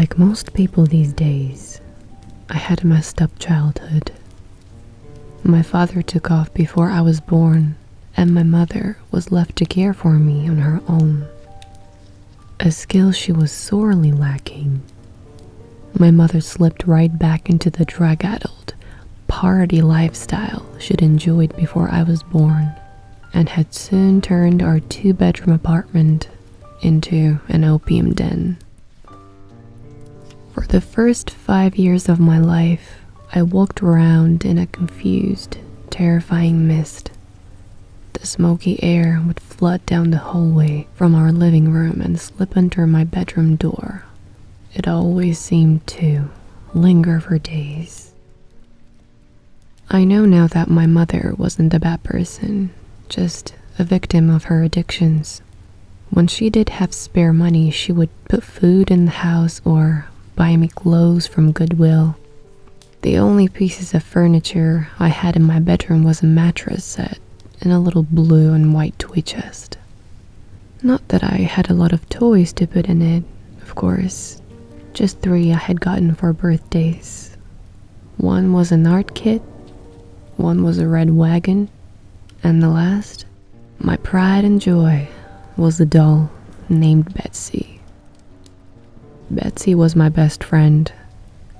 Like most people these days, I had a messed up childhood. My father took off before I was born, and my mother was left to care for me on her own, a skill she was sorely lacking. My mother slipped right back into the drug-addled, party lifestyle she'd enjoyed before I was born, and had soon turned our 2-bedroom apartment into an opium den. For the first 5 years of my life, I walked around in a confused, terrifying mist. The smoky air would flood down the hallway from our living room and slip under my bedroom door. It always seemed to linger for days. I know now that my mother wasn't a bad person, just a victim of her addictions. When she did have spare money, she would put food in the house or buy me clothes from Goodwill. The only pieces of furniture I had in my bedroom was a mattress set and a little blue and white toy chest. Not that I had a lot of toys to put in it, of course. Just 3 I had gotten for birthdays. One was an art kit, one was a red wagon, and the last, my pride and joy, was a doll named Betsy. Betsy was my best friend.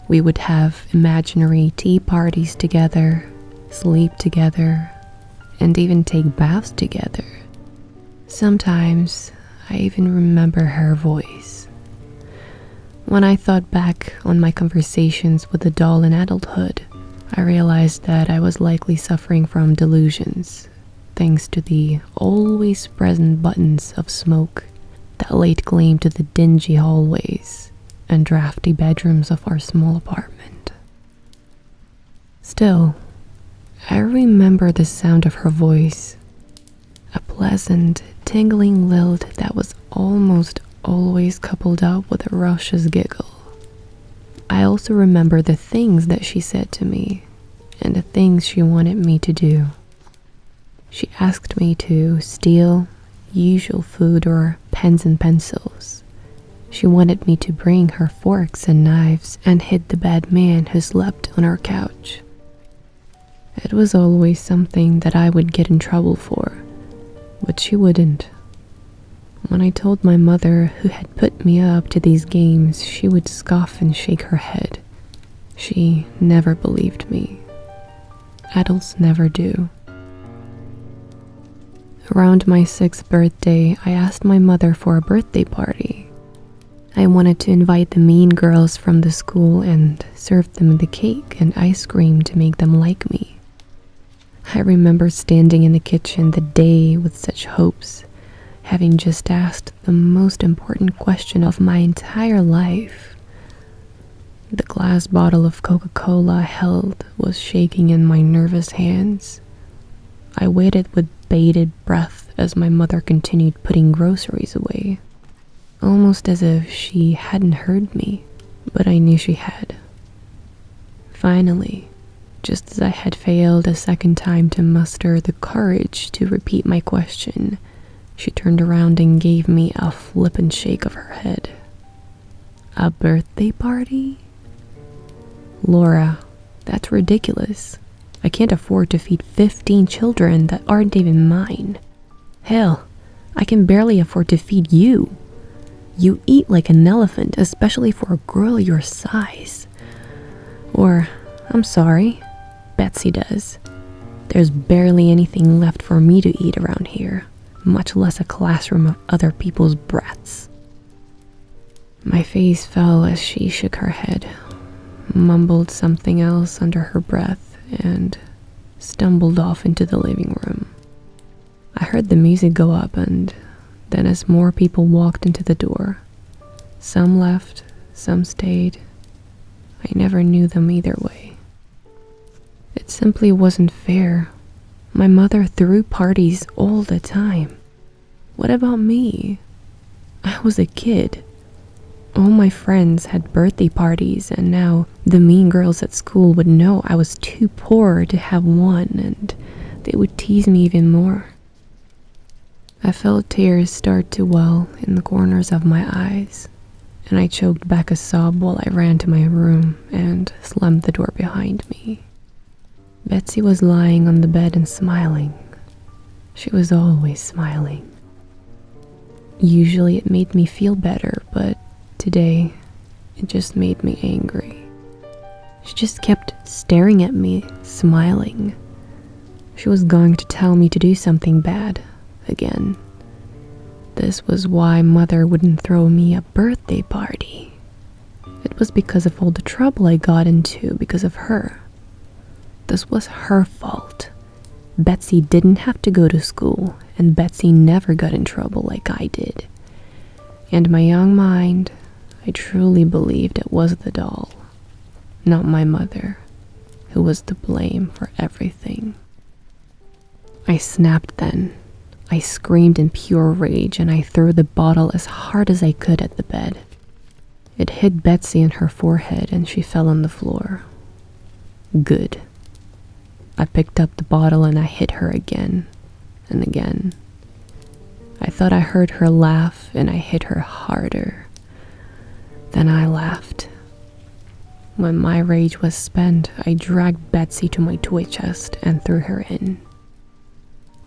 We would have imaginary tea parties together, sleep together, and even take baths together. Sometimes I even remember her voice. When I thought back on my conversations with the doll in adulthood, I realized that I was likely suffering from delusions, thanks to the always present buttons of smoke that laid claim to the dingy hallways and drafty bedrooms of our small apartment. Still, I remember the sound of her voice, a pleasant, tingling lilt that was almost always coupled up with a raucous giggle. I also remember the things that she said to me and the things she wanted me to do. She asked me to steal usual food or pens and pencils. She wanted me to bring her forks and knives and hit the bad man who slept on our couch. It was always something that I would get in trouble for, but she wouldn't. When I told my mother who had put me up to these games, she would scoff and shake her head. She never believed me. Adults never do. Around my 6th birthday, I asked my mother for a birthday party. I wanted to invite the mean girls from the school and serve them the cake and ice cream to make them like me. I remember standing in the kitchen the day with such hopes, having just asked the most important question of my entire life. The glass bottle of Coca-Cola I held was shaking in my nervous hands. I waited with bated breath as my mother continued putting groceries away, almost as if she hadn't heard me, but I knew she had. Finally, just as I had failed a second time to muster the courage to repeat my question, she turned around and gave me a flippant shake of her head. A birthday party? Laura, that's ridiculous. I can't afford to feed 15 children that aren't even mine. Hell, I can barely afford to feed you. You eat like an elephant, especially for a girl your size. Or, I'm sorry, Betsy does. There's barely anything left for me to eat around here, much less a classroom of other people's brats. My face fell as she shook her head, mumbled something else under her breath, and stumbled off into the living room. I heard the music go up, and then as more people walked into the door, some left, some stayed. I never knew them either way. It simply wasn't fair. My mother threw parties all the time. What about me? I was a kid. All my friends had birthday parties, and now the mean girls at school would know I was too poor to have one, and they would tease me even more. I felt tears start to well in the corners of my eyes, and I choked back a sob while I ran to my room and slammed the door behind me. Betsy was lying on the bed and smiling. She was always smiling. Usually it made me feel better, but today it just made me angry. She just kept staring at me, smiling. She was going to tell me to do something bad again. This was why Mother wouldn't throw me a birthday party. It was because of all the trouble I got into because of her. This was her fault. Betsy didn't have to go to school, and Betsy never got in trouble like I did. In my young mind, I truly believed it was the doll, not my mother, who was to blame for everything. I snapped then. I screamed in pure rage and I threw the bottle as hard as I could at the bed. It hit Betsy in her forehead and she fell on the floor. Good. I picked up the bottle and I hit her again and again. I thought I heard her laugh and I hit her harder. Then I laughed. When my rage was spent, I dragged Betsy to my toy chest and threw her in.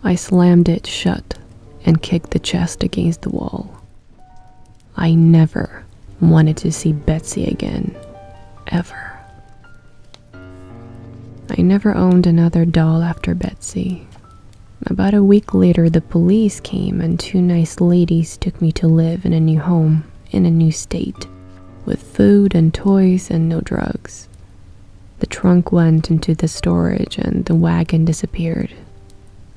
I slammed it shut and kicked the chest against the wall. I never wanted to see Betsy again, ever. I never owned another doll after Betsy. About a week later, the police came and 2 nice ladies took me to live in a new home in a new state, with food and toys and no drugs. The trunk went into the storage and the wagon disappeared.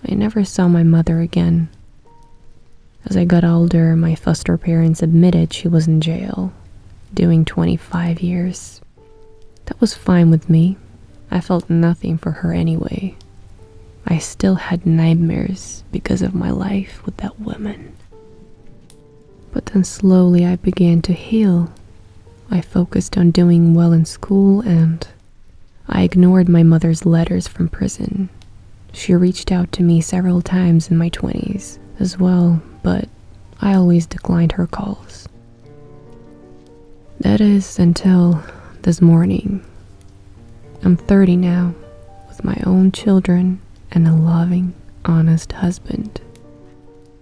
I never saw my mother again. As I got older, my foster parents admitted she was in jail, doing 25 years. That was fine with me. I felt nothing for her anyway. I still had nightmares because of my life with that woman. But then slowly I began to heal. I focused on doing well in school and I ignored my mother's letters from prison. She reached out to me several times in my 20s as well, but I always declined her calls. That is until this morning. I'm 30 now, with my own children and a loving, honest husband.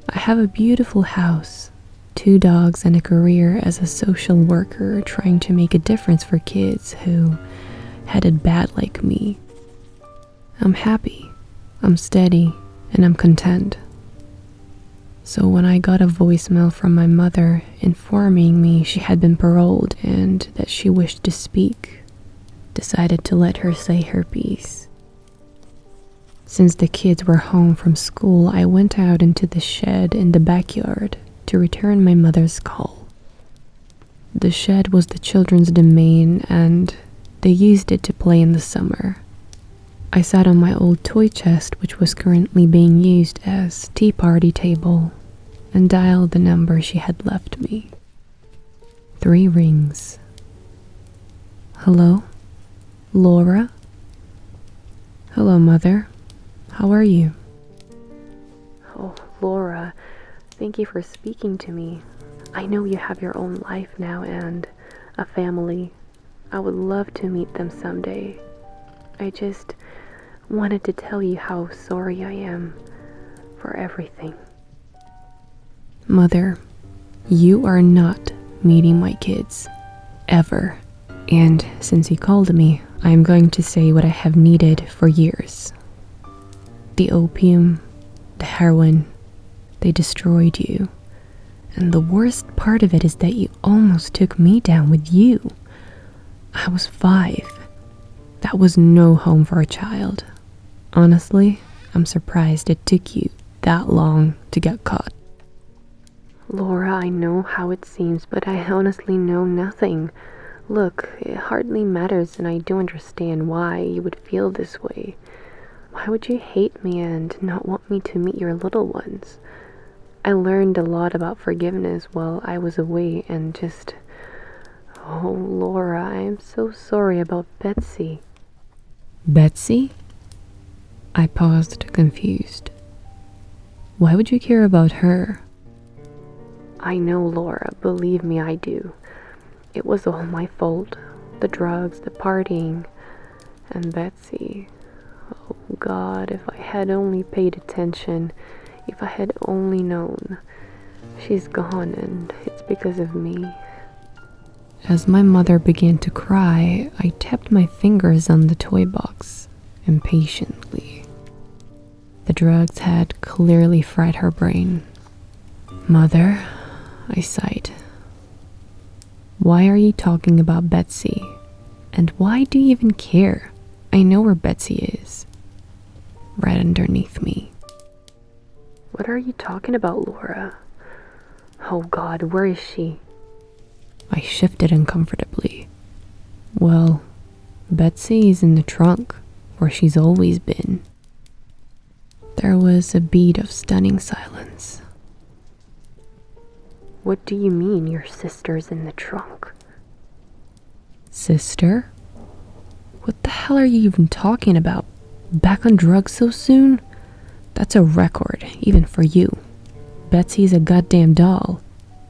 I have a beautiful house, 2 dogs, and a career as a social worker trying to make a difference for kids who had it bad like me. I'm happy. I'm steady, and I'm content. So when I got a voicemail from my mother informing me she had been paroled and that she wished to speak, decided to let her say her piece. Since the kids were home from school, I went out into the shed in the backyard to return my mother's call. The shed was the children's domain and they used it to play in the summer. I sat on my old toy chest, which was currently being used as tea party table, and dialed the number she had left me. 3 rings. Hello? Laura? Hello, Mother. How are you? Oh, Laura, thank you for speaking to me. I know you have your own life now and a family. I would love to meet them someday. I just wanted to tell you how sorry I am for everything. Mother, you are not meeting my kids, ever. And since you called me, I am going to say what I have needed for years. The opium, the heroin, they destroyed you. And the worst part of it is that you almost took me down with you. I was 5. That was no home for a child. Honestly, I'm surprised it took you that long to get caught. Laura, I know how it seems, but I honestly know nothing. Look, it hardly matters and I do understand why you would feel this way. Why would you hate me and not want me to meet your little ones? I learned a lot about forgiveness while I was away and just... Oh, Laura, I am so sorry about Betsy. Betsy? I paused, confused. Why would you care about her? I know, Laura. Believe me, I do. It was all my fault. The drugs, the partying, and Betsy. Oh God, if I had only paid attention, if I had only known. She's gone and it's because of me. As my mother began to cry, I tapped my fingers on the toy box impatiently. The drugs had clearly fried her brain. Mother, I sighed. Why are you talking about Betsy? And why do you even care? I know where Betsy is. Right underneath me. What are you talking about, Laura? Oh God, where is she? I shifted uncomfortably. Well, Betsy is in the trunk, where she's always been. There was a beat of stunning silence. What do you mean your sister's in the trunk? Sister? What the hell are you even talking about? Back on drugs so soon? That's a record, even for you. Betsy's a goddamn doll.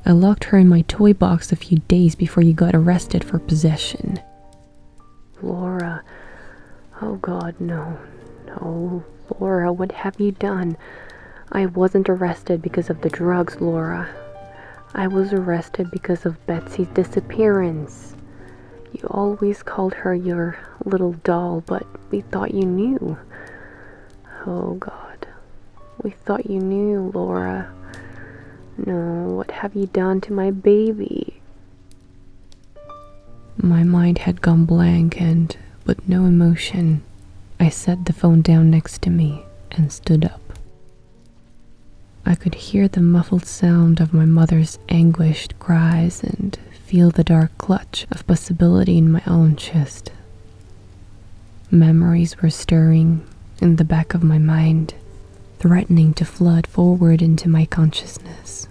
I locked her in my toy box a few days before you got arrested for possession. Laura. Oh God, no. No. Laura, what have you done? I wasn't arrested because of the drugs, Laura. I was arrested because of Betsy's disappearance. You always called her your little doll, but we thought you knew. Oh God. We thought you knew, Laura. No, what have you done to my baby? My mind had gone blank and, with no emotion, I set the phone down next to me and stood up. I could hear the muffled sound of my mother's anguished cries and feel the dark clutch of possibility in my own chest. Memories were stirring in the back of my mind, threatening to flood forward into my consciousness.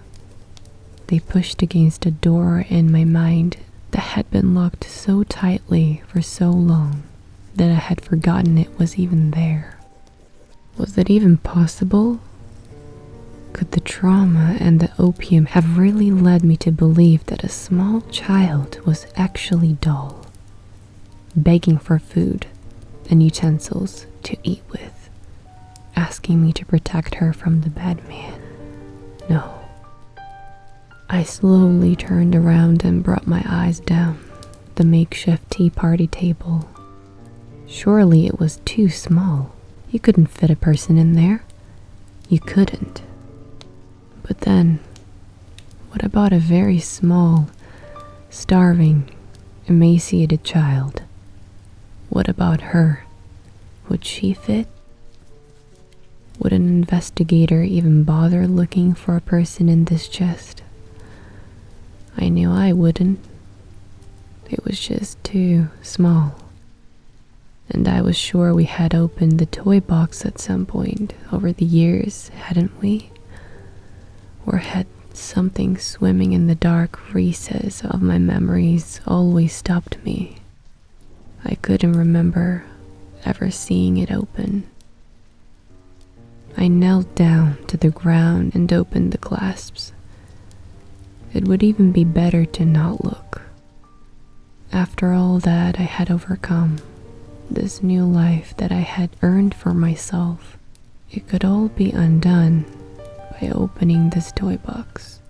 They pushed against a door in my mind that had been locked so tightly for so long that I had forgotten it was even there. Was it even possible? Could the trauma and the opium have really led me to believe that a small child was actually dull, begging for food and utensils to eat with, asking me to protect her from the bad man? No. I slowly turned around and brought my eyes down the makeshift tea party table. Surely it was too small. You couldn't fit a person in there. You couldn't. But then, what about a very small, starving, emaciated child? What about her? Would she fit? Would an investigator even bother looking for a person in this chest? I knew I wouldn't. It was just too small. And I was sure we had opened the toy box at some point over the years, hadn't we? Or had something swimming in the dark recess of my memories always stopped me? I couldn't remember ever seeing it open. I knelt down to the ground and opened the clasps. It would even be better to not look. After all that I had overcome, this new life that I had earned for myself, it could all be undone by opening this toy box.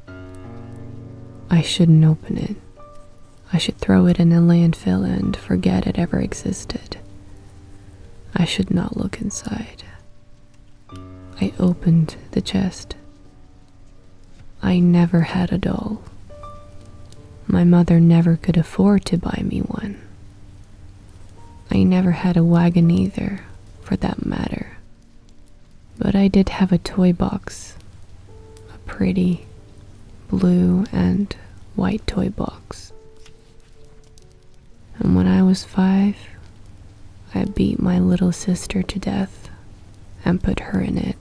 I shouldn't open it. I should throw it in a landfill and forget it ever existed. I should not look inside. I opened the chest. I never had a doll. My mother never could afford to buy me one. I never had a wagon either, for that matter. But I did have a toy box. A pretty blue and white toy box. And when I was 5, I beat my little sister to death and put her in it.